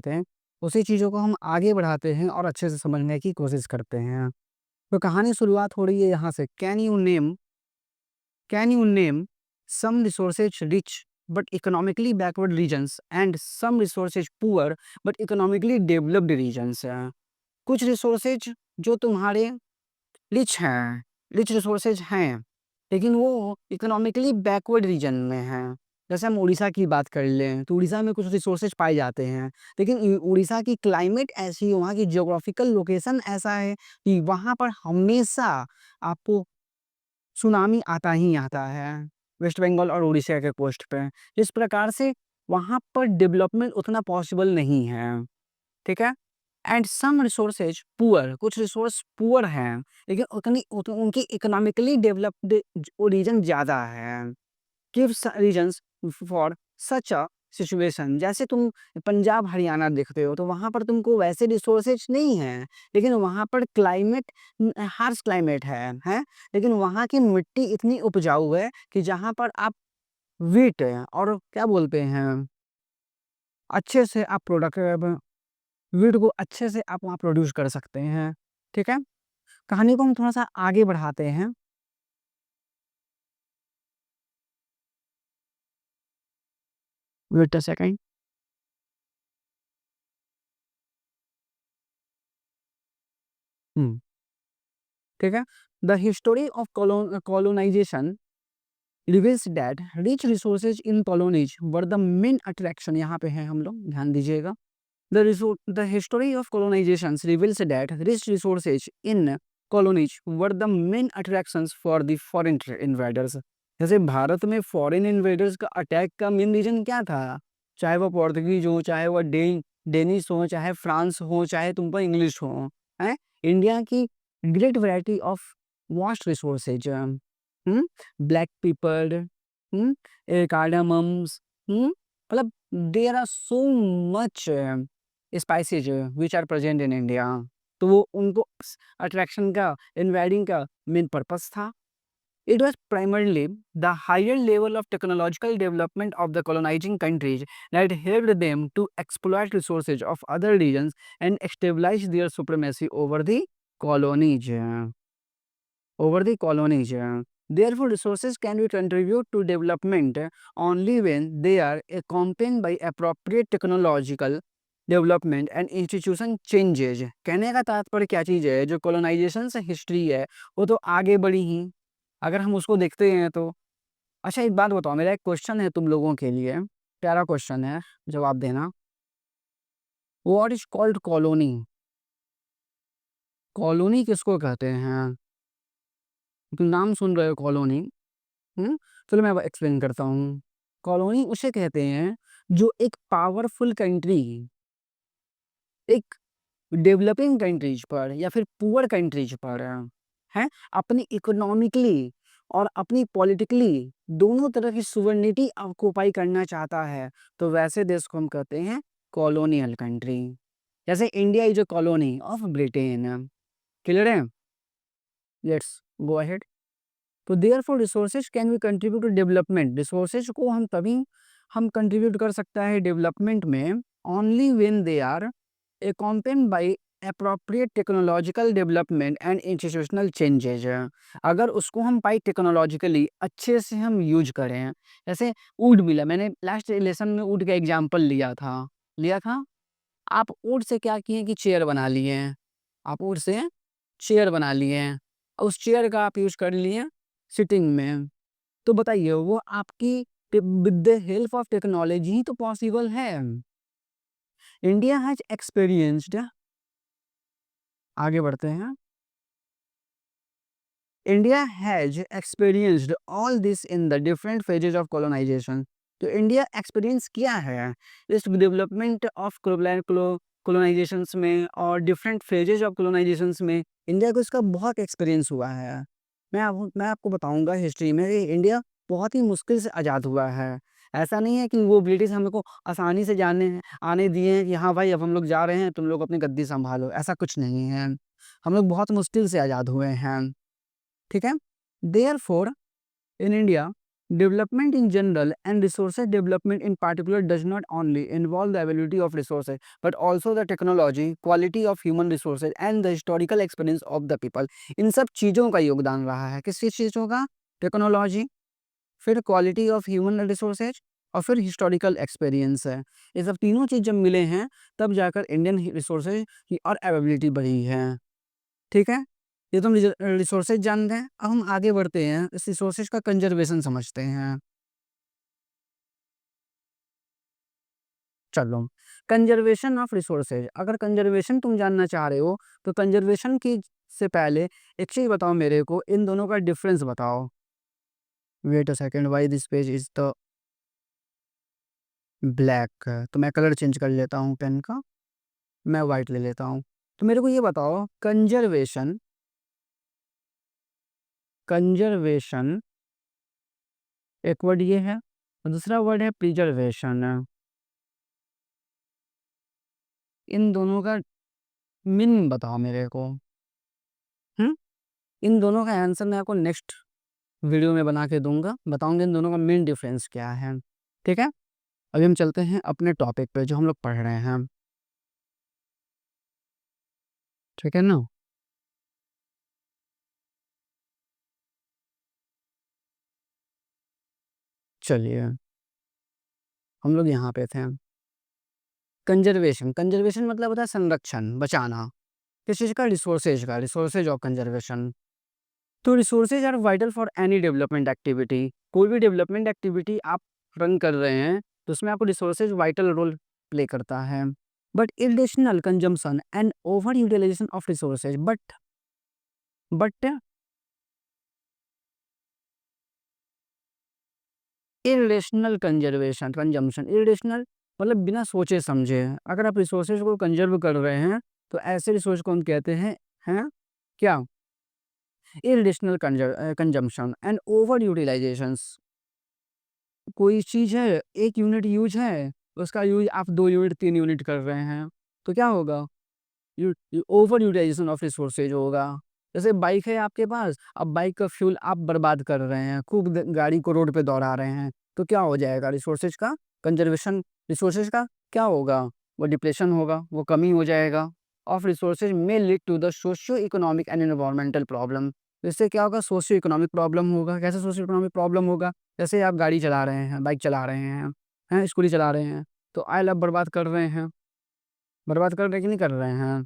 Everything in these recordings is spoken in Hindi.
लेते हैं, उसी चीज़ों को हम आगे बढ़ाते हैं और अच्छे से समझने की कोशिश करते हैं। तो कहानी शुरुआत हो रही है यहाँ से, can you name some resources rich but economically backward regions and some resources poor but economically developed regions हैं। कुछ रिसोर्सेज जो तुम्हारे रिच हैं, रिच रिसोर्सेज हैं, लेकिन वो इकोनॉमिकली बैकवर्ड रीजन में हैं। जैसे हम उड़ीसा की बात कर लें, तो उड़ीसा में कुछ रिसोर्सेज पाए जाते हैं, लेकिन उड़ीसा की क्लाइमेट ऐसी है, वहाँ की ज्योग्राफिकल लोकेशन ऐसा है कि वहाँ पर हमेशा आपको सुनामी आता ही आता है, वेस्ट बंगाल और उड़ीसा के कोस्ट पे। इस प्रकार से वहाँ पर डेवलपमेंट उतना पॉसिबल नहीं है, ठीक है। एंड सम रिसोर्सेज पुअर, कुछ रिसोर्स पुअर हैं, लेकिन उनकी इकोनॉमिकली डेवलप्ड रीजन ज़्यादा है। Gives reasons for such a situation. जैसे तुम पंजाब हरियाणा देखते हो, तो वहाँ पर तुमको वैसे रिसोर्सेज नहीं हैं, लेकिन वहाँ पर क्लाइमेट हार्श क्लाइमेट है, लेकिन वहाँ की मिट्टी इतनी उपजाऊ है कि जहाँ पर आप वीट और क्या बोलते हैं, अच्छे से आप प्रोडक्ट वीट को अच्छे से आप वहाँ प्रोड्यूस कर सकते हैं, ठीक है। कहानी को हम थोड़ा सा आगे बढ़ाते हैं। Wait a second. ठीक है। The history of colonisation reveals that rich resources in colonies were the main attraction. यहाँ पे है हम लोग, ध्यान दीजिएगा। The history of colonisation reveals that rich resources in colonies were the main attractions for the foreign invaders. जैसे भारत में फॉरेन इन्वेडर्स का अटैक का मेन रीजन क्या था? चाहे वो पोर्तुगीज हो, चाहे वो डेनिश हो, चाहे फ्रांस हो, चाहे तुम पर इंग्लिश हो, है इंडिया की great variety of vast resources, black pepper, cardamoms, मतलब there are so much spices which are present in India. तो वो उनको अट्रैक्शन का, इन्वाइडिंग का मेन पर्पस था। It was primarily the higher level of technological development of the colonizing countries that helped them to exploit resources of other regions and establish their supremacy over the colonies. Therefore, resources can be contribute to development only when they are accompanied by appropriate technological development and institution changes. कहने का तात्पर्य क्या चीज़ है, जो कॉलोनाइजेशन से हिस्ट्री है वो तो आगे बढ़ी ही, अगर हम उसको देखते हैं तो। अच्छा एक बात बताओ, मेरा एक क्वेश्चन है तुम लोगों के लिए, प्यारा क्वेश्चन है, जवाब देना। What is called colony? Colony किसको कहते हैं? तुम नाम सुन रहे हो कॉलोनी। हम्म चलो मैं अब एक्सप्लेन करता हूँ। कॉलोनी उसे कहते हैं जो एक पावरफुल कंट्री, एक डेवलपिंग कंट्रीज पर या फिर पुअर कंट्रीज पर है अपनी इकोनॉमिकली और अपनी पॉलिटिकली दोनों तरह की सुवर्निटी ऑक्युपाई करना चाहता है, तो वैसे देश को हम कहते हैं कॉलोनियल कंट्री। जैसे India is a colony of Britain. Clear है? Let's go ahead. तो therefore resources can be contribute to development. Resources को हम तभी हम कंट्रीब्यूट कर सकता है डेवलपमेंट में, only when they are accompanied by appropriate technological development and institutional changes। अगर उसको हम पाई टेक्नोलॉजिकली अच्छे से हम यूज करें, जैसे वुड मिला, मैंने लास्ट लेसन में वुड का एग्जांपल लिया था। आप वुड से क्या किए कि चेयर बना लिए हैं, आप वुड से चेयर बना लिए हैं, उस चेयर का आप यूज कर लिए सिटिंग में। तो बताइए वो आपकी with the help of technology ही तो पॉसिबल है। इंडिया हैज एक्सपीरियंस्ड, आगे बढ़ते हैं। India has experienced all this in the different phases of colonisation. तो इंडिया एक्सपीरियंस किया है इस डेवलपमेंट ऑफ कॉलोनाइजेशंस में और डिफरेंट फेजेज ऑफ कॉलोनाइजेशंस में। इंडिया को इसका बहुत एक्सपीरियंस हुआ है। मैं आपको बताऊंगा हिस्ट्री में कि इंडिया बहुत ही मुश्किल से आज़ाद हुआ है। ऐसा नहीं है कि वो ब्रिटिश हम लोग को आसानी से आने दिए हैं कि हाँ भाई अब हम लोग जा रहे हैं, तुम लोग अपनी गद्दी संभालो, ऐसा कुछ नहीं है। हम लोग बहुत मुश्किल से आज़ाद हुए हैं, ठीक है। Therefore in India Development in general and resources development in particular does not only involve the availability of resources but also the technology, quality of human resources and the historical experience of the people. इन सब चीज़ों का योगदान रहा है। किस किस चीज़ों का? टेक्नोलॉजी, फिर क्वालिटी ऑफ ह्यूमन रिसोर्सेज और फिर हिस्टोरिकल एक्सपीरियंस है। ये सब तीनों चीज़ जब मिले हैं तब जाकर इंडियन रिसोर्सेज की और अवेलेबिलिटी बढ़ी है। ठीक है, ये तो हम रिसोर्सेज जानते हैं। अब हम आगे बढ़ते हैं, इस रिसोर्सेज का कंजर्वेशन समझते हैं। चलो, कंजर्वेशन ऑफ रिसोर्सेज, अगर कंजर्वेशन तुम जानना चाह रहे हो तो कंजर्वेशन की से पहले एक चीज़ बताओ मेरे को, इन दोनों का डिफरेंस बताओ। Wait a second, why this page is the black, तो मैं कलर चेंज कर लेता हूँ पेन का, मैं वाइट ले लेता हूँ। तो मेरे को ये बताओ, कंजर्वेशन, कंजर्वेशन एक वर्ड ये है और दूसरा वर्ड है प्रिजर्वेशन। इन दोनों का मीनिंग बताओ मेरे को। हम्म, इन दोनों का आंसर मैं आपको नेक्स्ट वीडियो में बना के दूंगा, बताऊंगा इन दोनों का मेन डिफरेंस क्या है। ठीक है, अभी हम चलते हैं अपने टॉपिक पे जो हम लोग पढ़ रहे हैं। ठीक है ना, चलिए हम लोग यहाँ पे थे। कंजर्वेशन, कंजर्वेशन मतलब होता है संरक्षण, बचाना। किस चीज़ का? रिसोर्सेज का, रिसोर्सेज ऑफ कंजर्वेशन। तो resources are vital for any development activity, कोई भी डेवलपमेंट एक्टिविटी आप रन कर रहे हैं तो उसमें आपको रिसोर्सेज वाइटल रोल प्ले करता है। But irrational consumption and over utilisation of resources, but irrational conservation, consumption, irrational मतलब बिना सोचे समझे। अगर आप रिसोर्सेज को कंजर्व कर रहे हैं तो ऐसे रिसोर्स को हम कहते हैं क्या? Irrational consumption and over utilisations. कोई चीज़ है, 1 यूनिट यूज़ है, उसका यूज़ आप 2 यूनिट 3 यूनिट कर रहे हैं, तो क्या होगा? ओवर यूटिलाइजेशन ऑफ रिसोर्सेज होगा। जैसे बाइक है आपके पास, अब बाइक का फ्यूल आप बर्बाद कर रहे हैं, खूब गाड़ी को रोड पे दौड़ा रहे हैं, तो क्या हो जाएगा? रिसोर्सेज का कंजर्वेशन, रिसोर्सेज का क्या होगा? वो डिप्लेशन होगा, वो कमी हो जाएगा। ऑफ रिसोर्सेज में lead to the socio economic and environmental problem. इससे क्या होगा? सोशियो इकोनॉमिक प्रॉब्लम होगा। कैसे सोशियो इकोनॉमिक प्रॉब्लम होगा? जैसे आप गाड़ी चला रहे हैं, बाइक चला रहे हैं, स्कूटी चला रहे हैं, तो ऑयल आप बर्बाद कर रहे हैं, बर्बाद कर रहे हैं कि नहीं कर रहे हैं?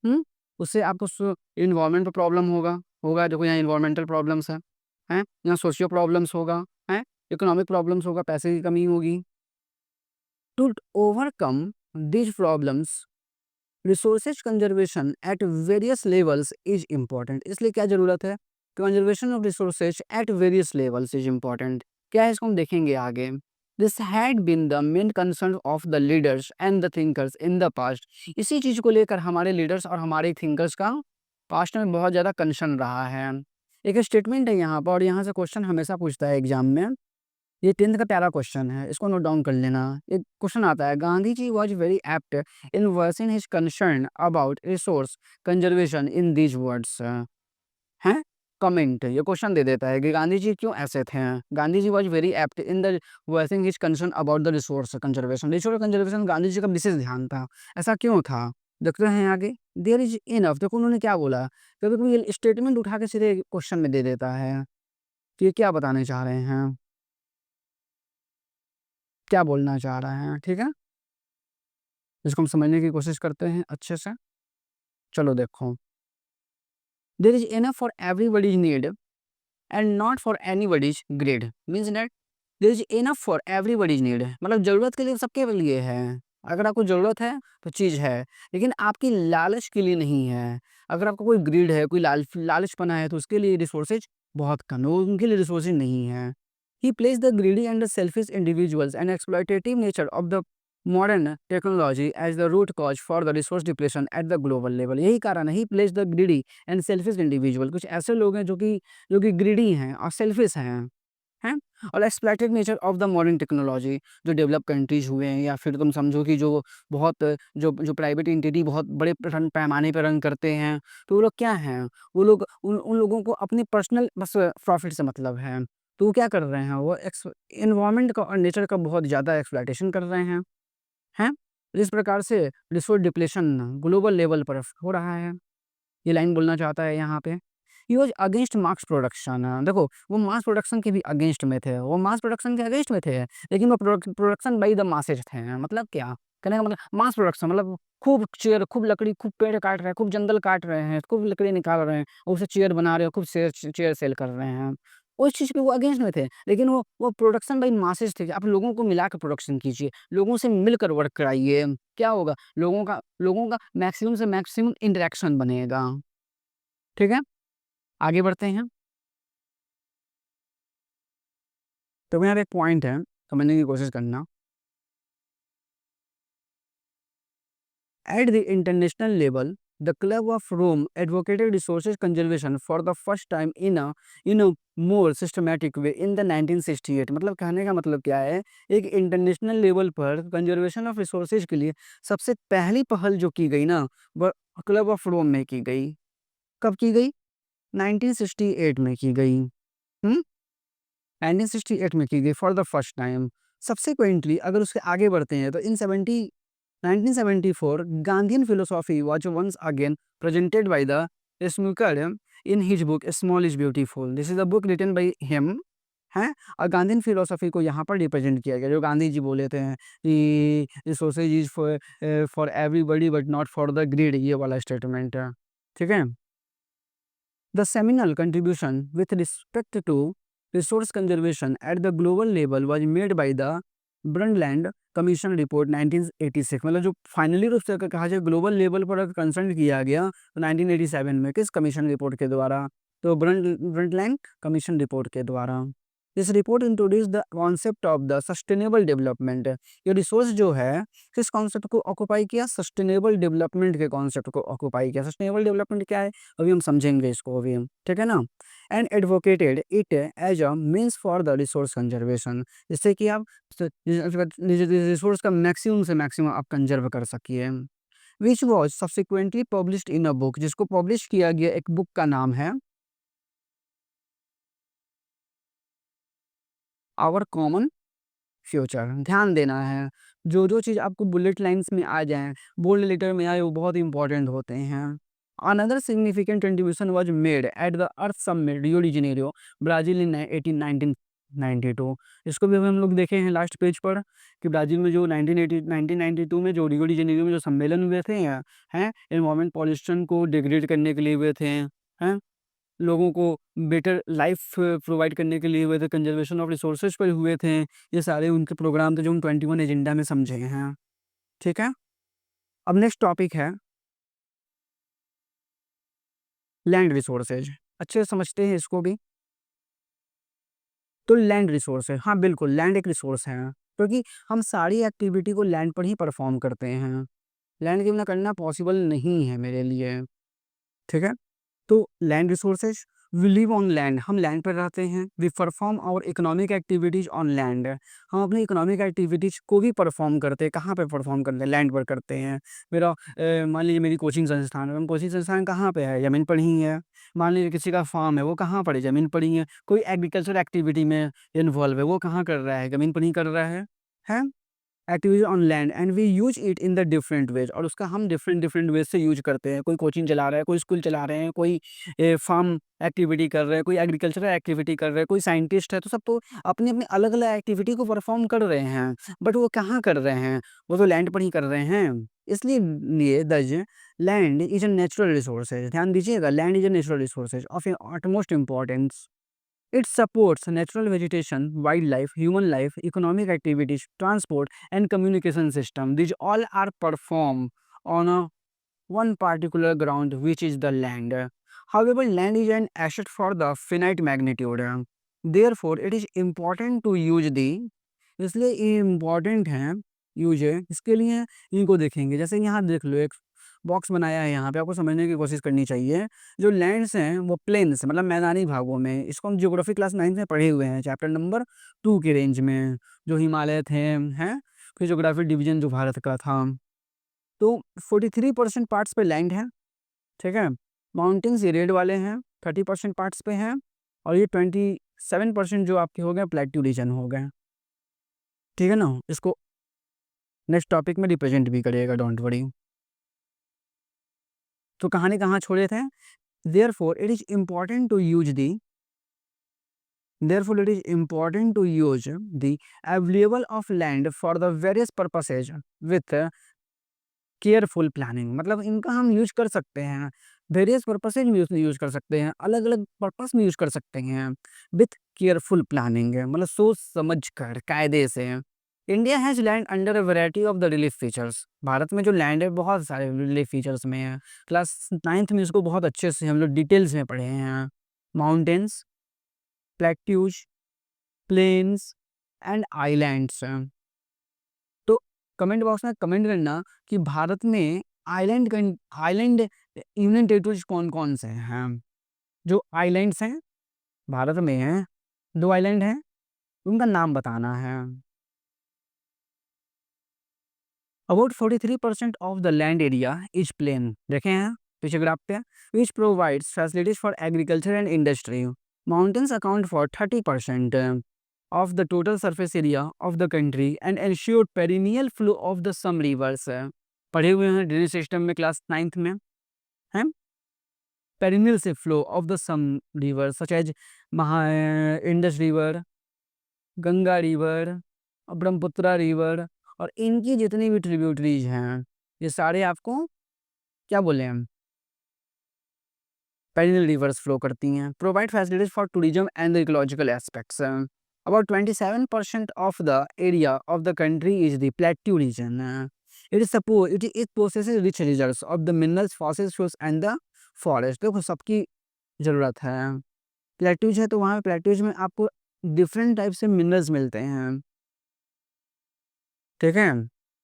हुँ? उससे आपको एनवायरनमेंट पे प्रॉब्लम होगा, देखो यहाँ एनवायरमेंटल प्रॉब्लम्स हैं? यहाँ सोशियो प्रॉब्लम्स होगा, हैं? इकोनॉमिक प्रॉब्लम्स होगा, पैसे की कमी होगी। To overcome these problems, resources conservation at various levels is important. इसलिए क्या ज़रूरत है? Conservation of resources at various levels is important. क्या है, इसको हम देखेंगे आगे। This had been the main concern of the leaders and the thinkers in the past. इसी चीज़ को लेकर हमारे लीडर्स और हमारे थिंकर्स का पास्ट में बहुत ज़्यादा कंसर्न रहा है। एक स्टेटमेंट है यहाँ पर और यहाँ से क्वेश्चन हमेशा पूछता है एग्जाम में। ये 10th का प्यारा क्वेश्चन है, इसको नोट डाउन कर लेना। एक क्वेश्चन आता है, Gandhi ji was very apt in voicing his concern about resource conservation in these words। हैं? कमेंट, ये क्वेश्चन दे देता है कि गांधी जी क्यों ऐसे थे। Gandhi ji was very apt in the voicing his concern about the resource conservation. Resource conservation Gandhi ji का विशेष ध्यान था। ऐसा क्यों था? देखते हैं आगे। देयर इज इनफ, देखो उन्होंने क्या बोला। कभी कभी ये स्टेटमेंट उठा के सीधे क्वेश्चन में दे देता है कि ये क्या बताने चाह रहे हैं, क्या बोलना चाह रहे हैं। ठीक है, इसको हम समझने की कोशिश करते हैं अच्छे से। चलो देखो, there is enough for everybody's need and not for anybody's greed. Means that there is enough for everybody's need, मतलब ज़रूरत के लिए सबके लिए है। अगर आपको ज़रूरत है तो चीज़ है, लेकिन आपकी लालच के लिए नहीं है। अगर आपको कोई ग्रीड है, कोई लालचपना है, तो उसके लिए रिसोर्सेज बहुत कम है, वो उनके लिए रिसोर्सेज नहीं है। He place the greedy and the selfish individuals and exploitative nature of the modern technology as the root cause for the resource depletion at the global level. यही कारण है, he place the greedy and selfish individual. कुछ ऐसे लोग हैं जो कि ग्रीडी हैं और सेल्फिश हैं, और exploited nature of the modern technology, जो डेवलप कंट्रीज हुए हैं, या फिर तुम समझो कि जो बहुत जो जो प्राइवेट एंटिटी बहुत बड़े पैमाने पर रन करते हैं, तो वो लोग क्या हैं? वो लोग उन उन लोगों को अपने पर्सनल बस प्रॉफिट से मतलब है। तो वो क्या कर रहे हैं, वो एनवायरनमेंट का और नेचर का बहुत ज़्यादा एक्सप्लॉइटेशन कर रहे हैं। जिस प्रकार से रिसोर्स डिप्लेशन ग्लोबल लेवल पर हो रहा है, ये लाइन बोलना चाहता है यहाँ पे। He was against mass production. देखो, वो मास प्रोडक्शन के भी अगेंस्ट में थे, वो मास प्रोडक्शन के अगेंस्ट में थे, लेकिन वो प्रोडक्शन बाई द मासेज थे। मतलब क्या कहने का मतलब, मास प्रोडक्शन मतलब खूब चेयर, खूब लकड़ी, खूब पेड़ काट रहे हैं, खूब जंगल काट रहे हैं, खूब लकड़ी निकाल रहे हैं, और उसे चेयर बना रहे हैं, खूब चेयर सेल कर रहे हैं। उस चीज़ के वो अगेंस्ट में थे, लेकिन वो प्रोडक्शन बाई मासेज थे कि आप लोगों को मिला के प्रोडक्शन कीजिए, लोगों से मिलकर वर्क कराइए। क्या होगा, लोगों का मैक्सिमम से मैक्सिमम इंटरेक्शन बनेगा। ठीक है, आगे बढ़ते हैं। तो यहाँ पे एक पॉइंट है, समझने की कोशिश करना। At the international level, the club of Rome advocated resources conservation for the first time in a more systematic way in the 1968। मतलब कहने का मतलब क्या है, एक इंटरनेशनल लेवल पर कंजर्वेशन ऑफ रिसोर्सेज के लिए सबसे पहली पहल जो की गई ना, वह क्लब ऑफ रोम में की गई। कब की गई? 1968 में की गई। 1968 में की गई for the first time. Subsequently अगर उसके आगे बढ़ते हैं तो इन 1974 Gandhian philosophy was once again presented by the Schmucker in his book Small is Beautiful. This is a book written by him, हैं। और गांधीयन फिलोसॉफी को यहाँ पर रिप्रेजेंट किया गया, जो गांधी जी बोले थे कि resources is for everybody but not for the greed, ये वाला स्टेटमेंट है। ठीक है। The seminal contribution with respect to resource conservation at the global level was made by the Brundtland Commission Report 1986। मतलब जो फाइनली रूप से अगर कहा जाए ग्लोबल लेवल पर अगर कंसर्न किया गया तो 1987 में किस कमीशन रिपोर्ट के द्वारा? तो ब्रंटलैंड कमीशन रिपोर्ट के द्वारा। This report introduce the concept of the sustainable development. ये रिसोर्स जो है किस कॉन्सेप्ट को ऑक्युपाई किया? सस्टेनेबल डेवलपमेंट के कॉन्सेप्ट को ऑक्युपाई किया। सस्टेनेबल डेवलपमेंट क्या है, अभी हम समझेंगे इसको अभी हम, ठीक है ना। And advocated it as a means for the resource conservation, जिससे कि आप रिसोर्स का मैक्सिमम से मैक्सिमम आप कंजर्व कर सकिए। Which was subsequently published in a book, जिसको पब्लिश किया गया एक बुक का नाम है आवर कॉमन फ्यूचर। ध्यान देना है, जो जो चीज़ आपको बुलेट लाइन्स में आ जाएँ, बोल्ड लेटर में आए, वो बहुत इंपॉर्टेंट होते हैं। Another significant contribution was made at the earth summit Rio de Janeiro, Brazil in 1992। इसको भी अभी हम लोग देखे हैं लास्ट पेज पर कि ब्राज़ील में जो 1992 में जो रियो डी जेनेरियो में जो सम्मेलन हुए थे, हैं, एनवायरनमेंट पॉल्यूशन को डिग्रेड करने के लिए हुए थे, हैं? लोगों को बेटर लाइफ प्रोवाइड करने के लिए हुए थे, कंजर्वेशन ऑफ रिसोर्सेज पर हुए थे। ये सारे उनके प्रोग्राम थे जो हम 21 एजेंडा में समझे हैं। ठीक है। अब नेक्स्ट टॉपिक है लैंड रिसोर्सेज। अच्छे से समझते हैं इसको भी। तो लैंड रिसोर्स है, हाँ बिल्कुल, लैंड एक रिसोर्स है, क्योंकि हम सारी एक्टिविटी को लैंड पर ही परफॉर्म करते हैं। लैंड के बिना करना पॉसिबल नहीं है मेरे लिए। ठीक है। तो land resources, we live on land, हम लैंड पर रहते हैं। We perform our economic activities on land, हम अपनी इकोनॉमिक एक्टिविटीज को भी परफॉर्म करते हैं। कहाँ पे परफॉर्म करते हैं? लैंड पर करते हैं। मेरा मान लीजिए मेरी कोचिंग संस्थान है, कोचिंग संस्थान कहाँ पे है? ज़मीन पर ही है। मान लीजिए किसी का फार्म है, वो कहाँ पर है? ज़मीन पर ही है। कोई एग्रीकल्चर एक्टिविटी में इन्वॉल्व है, वो कहाँ कर रहा है? ज़मीन पर ही कर रहा है। Activity on land and we use it in the different ways, और उसका हम डिफरेंट डिफरेंट वेज से यूज करते हैं। कोई कोचिंग चला रहा है, कोई स्कूल चला रहे हैं, कोई फार्म एक्टिविटी कर रहे हैं, कोई एग्रीकल्चरल एक्टिविटी कर रहे हैं, कोई साइंटिस्ट है, तो सब तो अपनी अपनी अलग अलग एक्टिविटी को परफॉर्म कर रहे हैं। बट वो कहाँ कर रहे हैं? वो तो लैंड पर ही कर रहे हैं। इसलिए लिए दज land is a natural resources, ध्यान दीजिएगा, land is a natural resources of utmost importance. It supports natural vegetation, wildlife, human life, economic activities, transport, and communication system. These all are performed on a one particular ground, which is the land. However, land is an asset for the finite magnitude. Therefore, it is important to use the, इसलिए ये इम्पॉर्टेंट है यूज है, इसके लिए इनको देखेंगे। जैसे यहाँ देख लो, एक बॉक्स बनाया है, यहाँ पे आपको समझने की कोशिश करनी चाहिए। जो लैंड्स हैं वो प्लेन्स मतलब मैदानी भागों में, इसको हम ज्योग्राफी क्लास 9 में पढ़े हुए हैं, चैप्टर नंबर 2 के रेंज में। जो हिमालय थे, हैं, फिर ज्योग्राफी डिवीजन जो भारत का था। तो 43% पार्ट्स पे लैंड है, ठीक है। माउंटेन्स ये रेड वाले हैं, 30% पार्ट्स पे हैं, और ये 7% जो आपके हो गए प्लेट्यू रीजन हो गए, ठीक है ना। इसको नेक्स्ट टॉपिक में रिप्रेजेंट भी करिएगा, डोंट वरी। तो कहानी कहाँ छोड़े थे? Therefore it is important to use the Therefore, it is important to use the available of land for the various purposes with careful planning. मतलब इनका हम यूज कर सकते हैं, वेरियस पर्पसेज में यूज कर सकते हैं, अलग अलग पर्पस में यूज कर सकते हैं विथ केयरफुल प्लानिंग, मतलब सोच समझ कर कायदे से। India has land under a variety of the relief features. Bharat में जो लैंड है बहुत सारे रिलीफ फीचर्स में है। क्लास 9th में इसको बहुत अच्छे से हम लोग डिटेल्स में पढ़े हैं। Mountains, plateaus, plains and islands. तो कमेंट बॉक्स में कमेंट करना कि भारत में आइलैंड यूनियन टेरिटरीज कौन कौन से हैं। जो आइलैंड्स हैं भारत में हैं, 2 आइलैंड हैं, उनका नाम बताना है। About 43% of the land area is plain, देखे हैं पीछे ग्राफ पे, which provides facilities for agriculture and industry. Mountains account for 30% of the total surface area of the country and ensure perennial flow of the some rivers। पढ़े हुए हैं ड्रेनेज सिस्टम में क्लास 9th में है। पेरिनियल से flow of the some river such as महा Indus river, Ganga river, Brahmaputra river, और इनकी जितनी भी ट्रिब्यूटरीज हैं ये सारे आपको क्या बोले हम, पेरिनियल रिवर्स फ्लो करती हैं। Provide facilities for tourism and the ecological aspects. About 27% of the area of the country is the plateau region. It possesses rich reserves of the minerals, fossils, fuels and the forest। देखो सबकी ज़रूरत है। प्लेट्यूज है तो वहाँ प्लेट्यूज में आपको डिफरेंट टाइप से मिनरल्स मिलते हैं, ठीक है।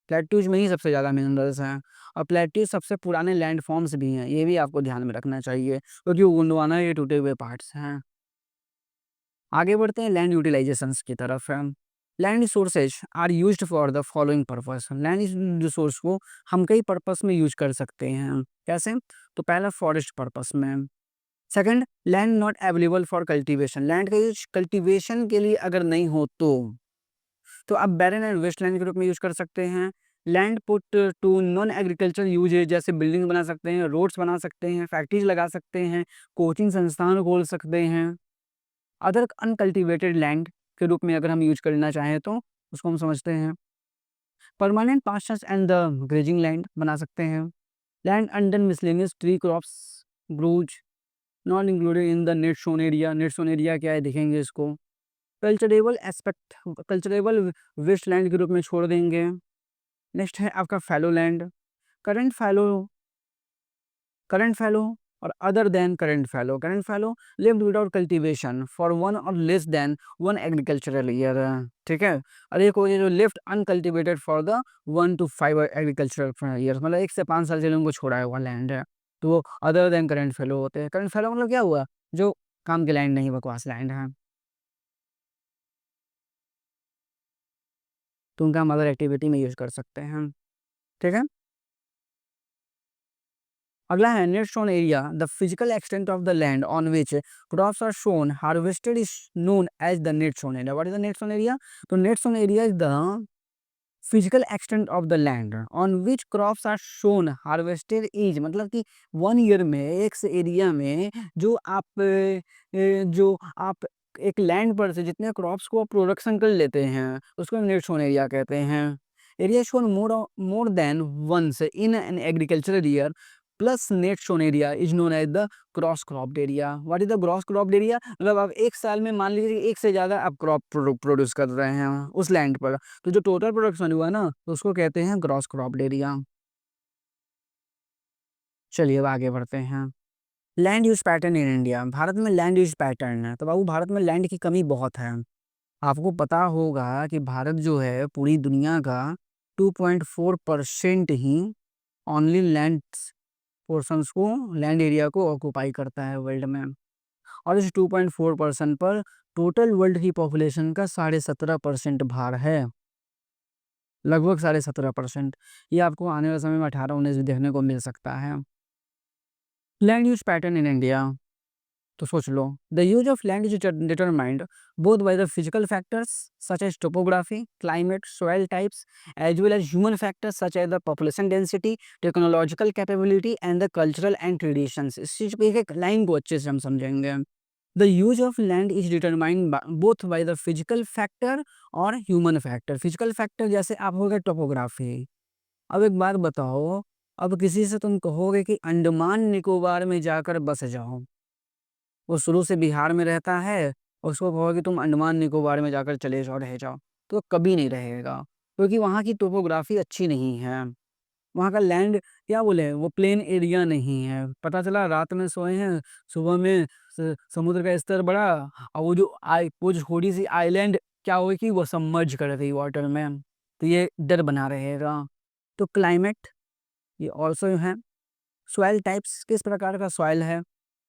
प्लेट्यूज में ही सबसे ज़्यादा मिनरल्स हैं, और प्लेट्यूज सबसे पुराने लैंड फॉर्म्स भी हैं, ये भी आपको ध्यान में रखना चाहिए क्योंकि गोंडवाना ये टूटे हुए पार्ट्स हैं। आगे बढ़ते हैं लैंड यूटिलाइजेशंस की तरफ। Land resources are used for the following purpose. Land resource को हम कई पर्पस में यूज कर सकते हैं। कैसे? तो पहला फॉरेस्ट पर्पस में। Second, land not available for cultivation. Land का यूज कल्टीवेशन के लिए अगर नहीं हो तो आप बैरन एंड वेस्ट लैंड के रूप में यूज कर सकते हैं। Land put to non agriculture use, जैसे बिल्डिंग बना सकते हैं, रोड्स बना सकते हैं, फैक्ट्रीज लगा सकते हैं, कोचिंग संस्थान खोल सकते हैं। अदर अनकल्टिवेटेड लैंड के रूप में अगर हम यूज करना चाहें तो उसको हम समझते हैं permanent pastures and the grazing land बना सकते हैं। Land under miscellaneous tree crops groves not included in the net sown area. Net sown area क्या है देखेंगे इसको। Culturable aspect, culturable waste land के रूप में छोड़ देंगे। नेक्स्ट है आपका fallow land. Current fallow, current fallow और other than current fallow lived without cultivation for 1 or less than 1 agricultural year, ठीक है। और एक हो गया जो left uncultivated for the 1 to 5 agricultural year, मतलब 1 से 5 साल के लिए उनको छोड़ा हुआ लैंड है, तो वो अदर देन करंट फैलो होते हैं। करंट फैलो मतलब क्या हुआ, जो काम के लैंड नहीं, बकवास लैंड है, तो उनका हम अदर एक्टिविटी में यूज कर सकते हैं, ठीक है। अगला है net sown area. The physical extent of the land on which crops are sown harvested is known as the net sown area. What is the net sown area? तो net sown area is the physical extent of the land on which crops are sown harvested is, मतलब कि 1 ईयर में एक से एरिया में जो आप एक लैंड पर से जितने क्रॉप्स को प्रोडक्शन कर लेते हैं उसको नेट शोन एरिया कहते हैं। Area sown more than once in an agricultural year plus net sown area is known as the gross cropped area. What is the gross cropped area? मतलब आप एक साल में मान लीजिए एक से ज़्यादा आप क्रॉप प्रोड्यूस कर रहे हैं उस लैंड पर, तो जो टोटल प्रोडक्शन हुआ ना तो उसको कहते हैं क्रॉस क्रॉप्ड एरिया। चलिए अब आगे बढ़ते हैं। Land use pattern in India. Bharat में लैंड यूज पैटर्न है तो बाबू भारत में लैंड की कमी बहुत है। आपको पता होगा कि भारत जो है पूरी दुनिया का 2.4% ही ओनली लैंड पोर्शंस को, लैंड एरिया को ऑक्यूपाई करता है वर्ल्ड में, और इस 2.4% पर टोटल वर्ल्ड की पॉपुलेशन का 17.5% भार है, लगभग 17.5%। ये आपको आने वाले समय में 18-19 भी देखने को मिल सकता है। Land use pattern in India. तो सोच लो, the use of land is determined both by the physical factors such as topography, climate, soil types, as well as human factors such as the population density, technological capability and the cultural and traditions. इस चीज पे एक लाइन को अच्छे से हम समझेंगे। The use of land is determined both by the physical factor और ह्यूमन फैक्टर। फिजिकल फैक्टर जैसे आप हो गए टोपोग्राफी। अब एक बात बताओ, अब किसी से तुम कहोगे कि अंडमान निकोबार में जाकर बस जाओ, वो शुरू से बिहार में रहता है, और उसको कहोगे तुम अंडमान निकोबार में जाकर चले जाओ, रह जाओ, तो कभी नहीं रहेगा, क्योंकि वहाँ की टोपोग्राफी अच्छी नहीं है। वहाँ का लैंड क्या बोले, वो प्लेन एरिया नहीं है। पता चला रात में सोए हैं, सुबह में समुद्र का स्तर बढ़ा, और वो जो थोड़ी सी आइलैंड क्या हुई कि वो सबमर्ज कर गई वाटर में, तो ये डर बना रहेगा। तो क्लाइमेट ये ऑल्सो है। सॉइल टाइप्स किस प्रकार का सॉइल है,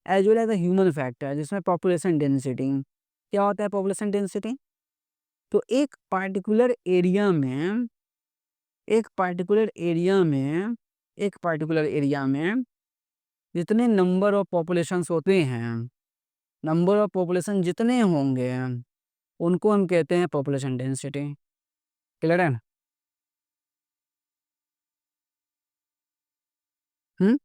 as well as human factor जिसमें पॉपुलेशन डेंसिटी। क्या होता है पॉपुलेशन डेंसिटी? तो एक पार्टिकुलर एरिया में जितने नंबर ऑफ पॉपुलेशंस होते हैं, नंबर ऑफ पॉपुलेशन जितने होंगे उनको हम कहते हैं पॉपुलेशन डेंसिटी। क्लियर है? हम्म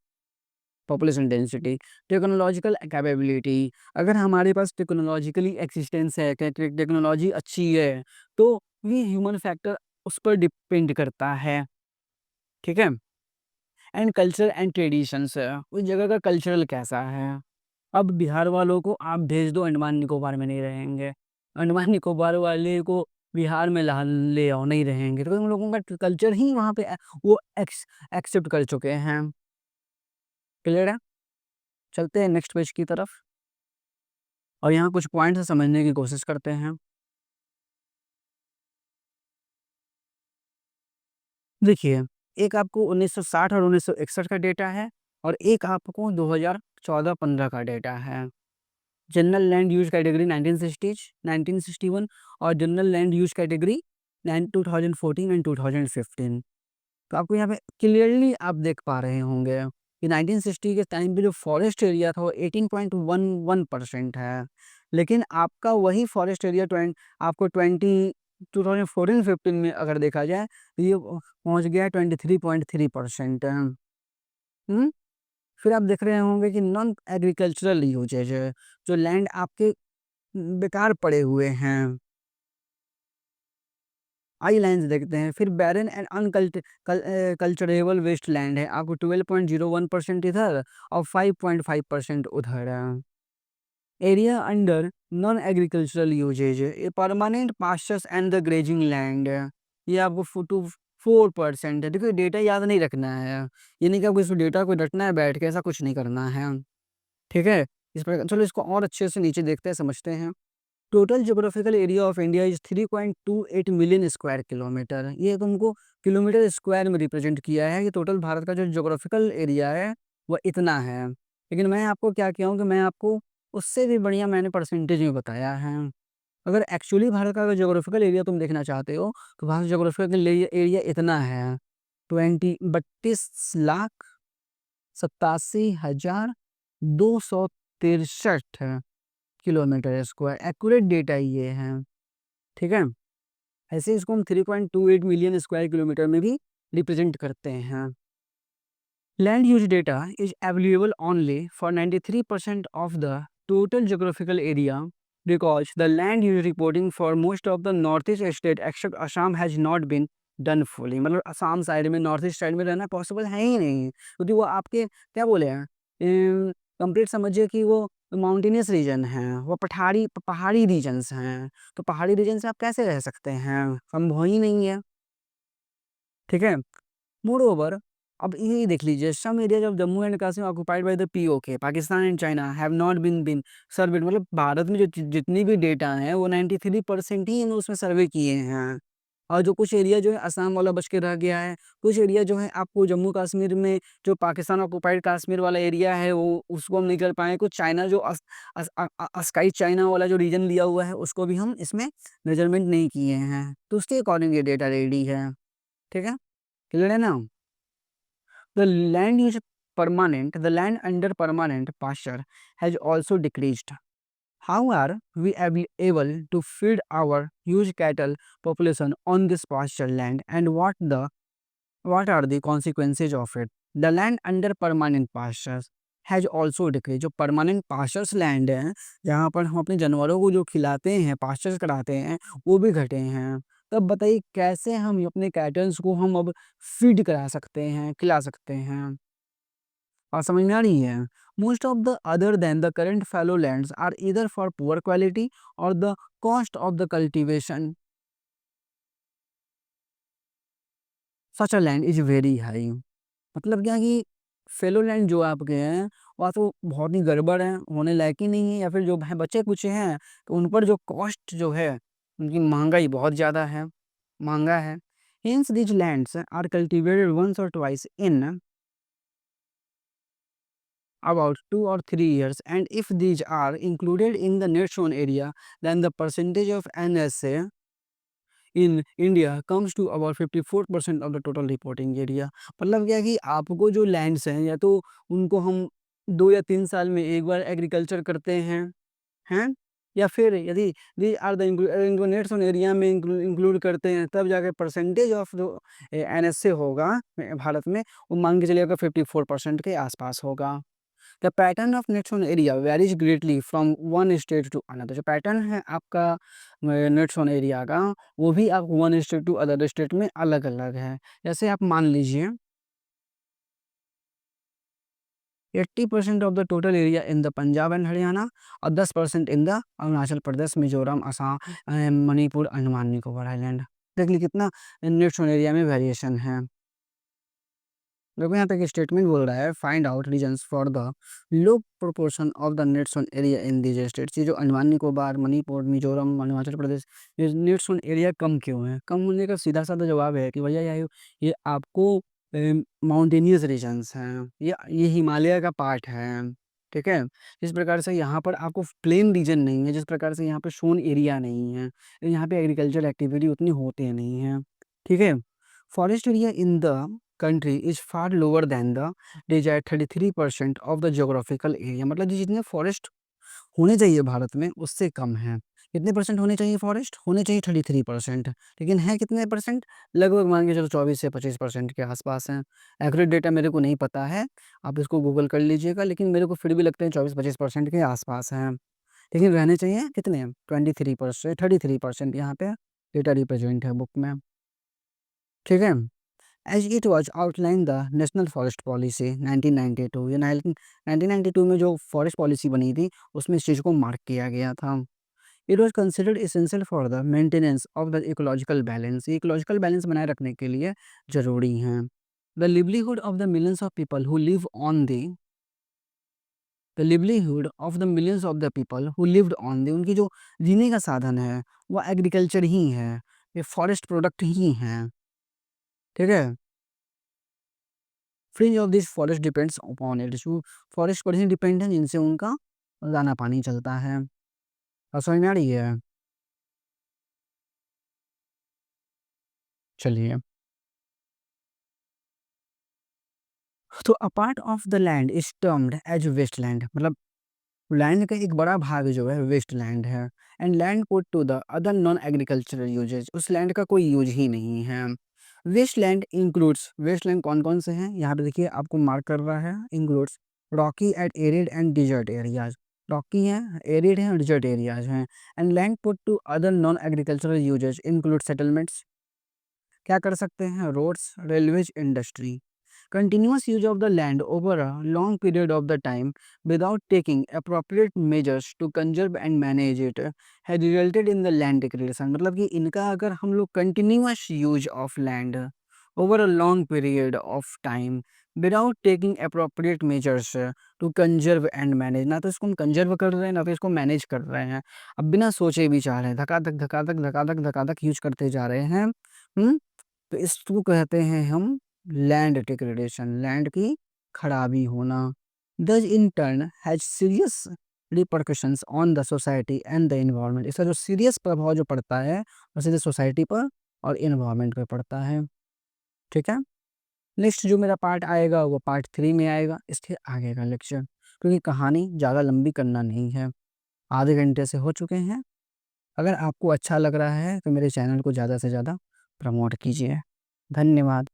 पॉपुलेशन डेंसिटी। टेक्नोलॉजिकल कैपेबिलिटी, अगर हमारे पास टेक्नोलॉजिकली एक्सिस्टेंस है, टेक्नोलॉजी अच्छी है, तो ये ह्यूमन फैक्टर उस पर डिपेंड करता है। ठीक है? एंड कल्चर एंड ट्रेडिशंस, उस जगह का कल्चरल कैसा है। अब बिहार वालों को आप भेज दो, अंडमान निकोबार में नहीं रहेंगे। अंडमान निकोबार वाले को बिहार में ले आओ, नहीं रहेंगे, तो उन लोगों का कल्चर ही वहाँ पे वो एक्सेप्ट कर चुके हैं। क्लियर है? चलते हैं नेक्स्ट पेज की तरफ, और यहाँ कुछ पॉइंट्स समझने की कोशिश करते हैं। देखिए, एक आपको 1960 और 1961 का डेटा है, और एक आपको 2014-15 का डेटा है। जनरल लैंड यूज कैटेगरी 1961 और general land use category 2014 and 2015। तो आपको यहाँ पे क्लियरली आप देख पा रहे होंगे कि 1960 के टाइम पे जो फॉरेस्ट एरिया था वो 18.11% है, लेकिन आपका वही फॉरेस्ट एरिया आपको 2014-15 में अगर देखा जाए तो ये पहुँच गया 23.3%। फिर आप देख रहे होंगे कि नॉन एग्रीकल्चरल यूजेज है, जो लैंड आपके बेकार पड़े हुए हैं, आईलैंड्स देखते हैं। फिर barren and culturable waste land है, आपको 12.01% इधर और 5.5% उधर है। Area under non agricultural uses है, ये permanent pastures and the grazing land है, ये आपको 4% है। देखो डेटा याद नहीं रखना है, ये नहीं कि आपको इस डेटा को रटना है बैठ के, ऐसा कुछ नहीं करना है। ठीक है? इस प्रकार चलो इसको और अच्छे से नीचे देखते हैं, समझते हैं। Total geographical area of India is 3.28 million square kilometre. ये तुमको किलोमीटर स्क्वायर में रिप्रेजेंट किया है कि टोटल भारत का जो ज्योग्राफिकल एरिया है वह इतना है। लेकिन मैं आपको क्या किया हूँ कि मैं आपको उससे भी बढ़िया मैंने परसेंटेज में बताया है। अगर एक्चुअली भारत का ज्योग्राफिकल एरिया तुम देखना चाहते हो तो भारत ज्योग्राफिकल एरिया इतना है, 32,87,263 किलोमीटर स्क्वायर। एक्यूरेट डेटा ये है। ठीक है? ऐसे इसको हम 3.28 मिलियन स्क्वायर किलोमीटर में भी रिप्रेजेंट करते हैं। Land use data is available only for 93% of the total geographical area, because the land use reporting for most of the north east state except Assam has not been done fully. मतलब असम साइड में, नॉर्थ ईस्ट साइड में रहना पॉसिबल है ही नहीं, क्योंकि वो आपके क्या बोले हैं, कंप्लीट समझिए कि वो माउंटेनियस रीजन है, वो पहाड़ी रीजन्स हैं। तो पहाड़ी रीजन से आप कैसे रह सकते हैं, संभव ही नहीं है। ठीक है? मोर ओवर, अब ये देख लीजिए, some areas of Jammu and Kashmir occupied by the POK, Pakistan and China have not been surveyed. मतलब भारत में जो जितनी भी डेटा है वो 93% ही इन्होंने उसमें सर्वे किए हैं, और जो कुछ एरिया जो है असम वाला बच के रह गया है। कुछ एरिया जो है आपको जम्मू कश्मीर में, जो पाकिस्तान ऑक्युपाइड कश्मीर वाला एरिया है वो उसको हम नहीं कर पाए। कुछ चाइना जो अस्काई चाइना वाला जो रीजन लिया हुआ है उसको भी हम इसमें मेजरमेंट नहीं किए हैं, तो उसके अकॉर्डिंग ये डेटा रेडी है। ठीक है? क्लियर है ना? The land use the land under permanent pasture has also decreased. How are we able to feed our huge cattle population on this pasture land, and what are the consequences of it? The land under permanent pastures has also decrease. जो परमानेंट पास्चर्स लैंड है, जहाँ पर हम अपने जानवरों को जो खिलाते हैं, पास्चर्स कराते हैं, वो भी घटे हैं। तब बताइए कैसे हम अपने कैटल्स को हम अब फीड करा सकते हैं, खिला सकते हैं? और समझ में आ रही है? Most of the other than the current fallow lands are either for poor quality और the cost of the cultivation such a land is very high. मतलब क्या कि फेलो लैंड जो आपके हैं वह तो बहुत ही गड़बड़ है, होने लायक ही नहीं है, या फिर जो है बच्चे कुछ हैं तो उन पर जो कॉस्ट जो है उनकी महंगाई बहुत ज़्यादा है, महंगा है। Hence these lands are cultivated once or twice in about 2 or 3 years, and if these are included in the net zone area, then the percentage of NSA in India comes to about 54% of the total reporting area। मतलब क्या है कि आपको जो लैंड्स हैं या तो उनको हम 2 या 3 साल में एक बार एग्रीकल्चर करते हैं, या फिर यदि दी आर द इनको नेट्स ऑन एरिया में इंक्लूड करते हैं, तब जाके परसेंटेज ऑफ जो एनएसए होगा भारत में, वो मान के चलिएगा 54% के आसपास होगा। The pattern of net sown area varies greatly from one state to another. जो पैटर्न है आपका नेट्स ऑन एरिया का, वो भी आप one state to other state में अलग अलग है। जैसे आप मान लीजिए 80% of the total area in the Punjab and Haryana और 10% in the Arunachal Pradesh, Mizoram, Assam, Manipur, Andaman Nicobar island. देख ली कितना नेट्स ऑन एरिया में वेरिएशन है। देखो यहाँ पे एक स्टेटमेंट बोल रहा है, find out reasons for the low proportion of the nets sown area in these states. ये जो अंडमान निकोबार, मणिपुर, मिजोरम, अरुणाचल प्रदेश, ये नेट्स ऑन एरिया कम क्यों है? कम होने का सीधा साधा जवाब है कि भैया ये आपको माउंटेनियस रीजन्स हैं, ये हिमालय का पार्ट है, ठीक है। जिस प्रकार से यहाँ पर आपको प्लेन रीजन नहीं है, जिस प्रकार से यहाँ पे शोन एरिया नहीं है, यहाँ पे एग्रीकल्चर एक्टिविटी उतनी होती नहीं है, ठीक है। Forest area in the country is far lower than the desired 33% of the geographical area। मतलब जितने फॉरेस्ट होने चाहिए भारत में उससे कम है। कितने परसेंट होने चाहिए? फॉरेस्ट होने चाहिए 33%, लेकिन है कितने परसेंट? लगभग मान के चलो 24 से 25% के आसपास हैं। एक्यूरेट डेटा मेरे को नहीं पता है, आप इसको गूगल कर लीजिएगा, लेकिन मेरे को फिर भी लगता है 24-25% के आसपास हैं। लेकिन रहने चाहिए कितने? 23%, 33% यहाँ पे डेटा रिप्रेजेंट है बुक में, ठीक है। As it was outline the national forest policy 1992। ये 1992 में जो फॉरेस्ट पॉलिसी बनी थी उसमें इस चीज़ को मार्क किया गया था। It was considered essential for the maintenance of the ecological balance. Ecological balance बनाए रखने के लिए जरूरी हैं। The livelihood of the millions of people who live on the livelihood of the millions of the people who lived on the, उनकी जो जीने का साधन है वो एग्रीकल्चर ही है, ये फॉरेस्ट प्रोडक्ट ही हैं, ठीक है। Fringe of this forest depends upon it. जो फॉरेस्ट पर ही डिपेंड है, जिनसे उनका दाना पानी चलता है। और समझ में आ रही है? चलिए, तो a part of the land is termed as wasteland. मतलब लैंड का एक बड़ा भाग जो है वेस्टलैंड है। And land put to the other non agricultural uses, उस लैंड का कोई यूज ही नहीं है। वेस्टलैंड इंक्लूड्स, वेस्टलैंड कौन कौन से हैं यहाँ पे देखिए आपको मार्क कर रहा है, includes rocky at arid and desert areas. Rocky हैं, एरिड हैं और डिजर्ट एरियाज हैं। And land put to other non agricultural uses include settlements, क्या कर सकते हैं? Roads, railways, industry. Continuous use of the land over a long period of the time without taking appropriate measures to conserve and manage it has resulted in the land degradation। मतलब कि इनका अगर हम लोग continuous use of land over a long period of time without taking appropriate measures to conserve and manage, ना तो इसको हम कंजर्व कर रहे हैं ना तो इसको मैनेज कर रहे हैं, अब बिना सोचे विचारे हैं धकाधक धकाधक धकाधक धकाधक यूज करते जा रहे हैं, तो इसको कहते हैं हम लैंड डिग्रेडेशन, लैंड की खराबी होना। दस in turn has serious repercussions on the society and the environment. इसका जो सीरियस प्रभाव जो पड़ता है वो सीधे सोसाइटी पर और इन्वायरमेंट पर पड़ता है, ठीक है। नेक्स्ट जो मेरा पार्ट आएगा वो पार्ट 3 में आएगा, इसके आगे का लेक्चर, क्योंकि कहानी ज़्यादा लंबी करना नहीं है, आधे घंटे से हो चुके हैं। अगर आपको अच्छा लग रहा है तो मेरे चैनल को ज़्यादा से ज़्यादा प्रमोट कीजिए। धन्यवाद।